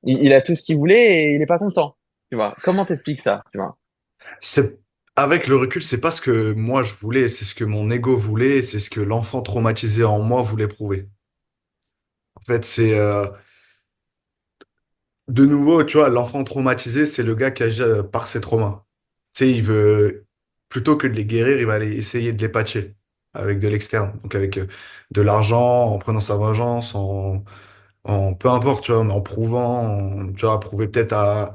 Il a tout ce qu'il voulait et il est pas content. Tu vois. Comment t'expliques ça? Tu vois. C'est, avec le recul, c'est pas ce que moi je voulais, c'est ce que mon ego voulait, c'est ce que l'enfant traumatisé en moi voulait prouver. En fait, de nouveau, tu vois, l'enfant traumatisé, c'est le gars qui agit par ses traumas. Tu sais, il veut, plutôt que de les guérir, il va aller essayer de les patcher avec de l'externe. Donc avec de l'argent, en prenant sa vengeance, en peu importe, tu vois, en prouvant, tu vois, prouver peut-être à...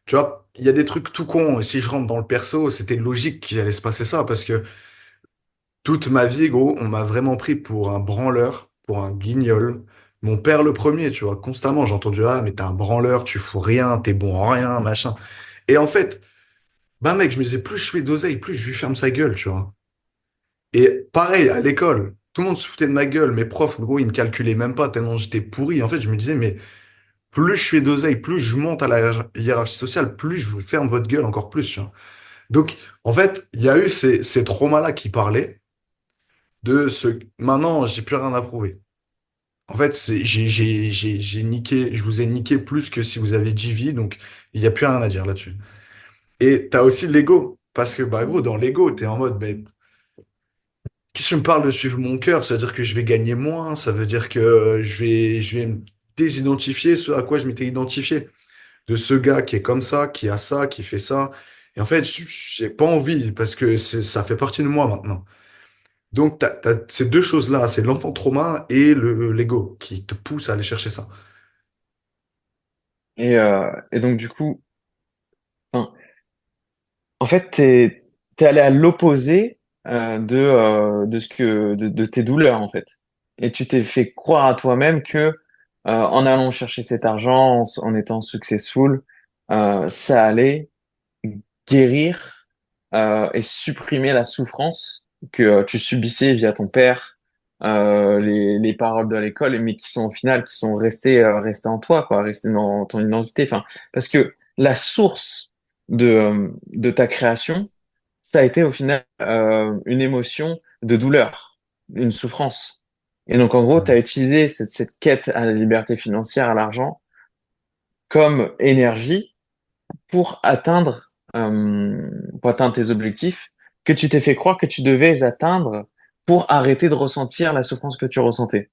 Tu vois, il y a des trucs tout cons. Et si je rentre dans le perso, c'était logique qu'il allait se passer ça parce que toute ma vie, gros, on m'a vraiment pris pour un branleur, pour un guignol. Mon père le premier, tu vois, constamment, j'ai entendu, ah, mais t'es un branleur, tu fous rien, t'es bon en rien, machin. Et en fait, bah mec, je me disais, plus je fais d'oseille, plus je lui ferme sa gueule, tu vois. Et pareil, à l'école, tout le monde se foutait de ma gueule, mes profs, gros, ils me calculaient même pas tellement j'étais pourri. En fait, je me disais, mais plus je fais d'oseille, plus je monte à la hiérarchie sociale, plus je vous ferme votre gueule encore plus, tu vois. Donc, en fait, il y a eu ces traumas-là qui parlaient de ce... Maintenant, j'ai plus rien à prouver. En fait, j'ai niqué, je vous ai niqué plus que si vous avez GV, donc il n'y a plus rien à dire là-dessus. Et t'as aussi l'ego, parce que, bah, gros, dans l'ego, t'es en mode, mais qu'est-ce que tu me parles de suivre mon cœur? Ça veut dire que je vais gagner moins, ça veut dire que je vais me désidentifier ce à quoi je m'étais identifié. De ce gars qui est comme ça, qui a ça, qui fait ça. Et en fait, j'ai pas envie, parce que ça fait partie de moi maintenant. Donc, t'as ces deux choses-là, c'est l'enfant trauma et l'ego qui te pousse à aller chercher ça. Et donc du coup, enfin, en fait, t'es allé à l'opposé de ce que de tes douleurs en fait. Et tu t'es fait croire à toi-même que en allant chercher cet argent, en étant successful, ça allait guérir et supprimer la souffrance que tu subissais via ton père, les paroles de l'école, mais qui sont au final qui sont restées en toi, quoi, restées dans ton identité. Enfin, parce que la source de ta création, ça a été au final une émotion de douleur, une souffrance. Et donc en gros, tu as utilisé cette quête à la liberté financière, à l'argent, comme énergie pour atteindre tes objectifs que tu t'es fait croire que tu devais atteindre pour arrêter de ressentir la souffrance que tu ressentais.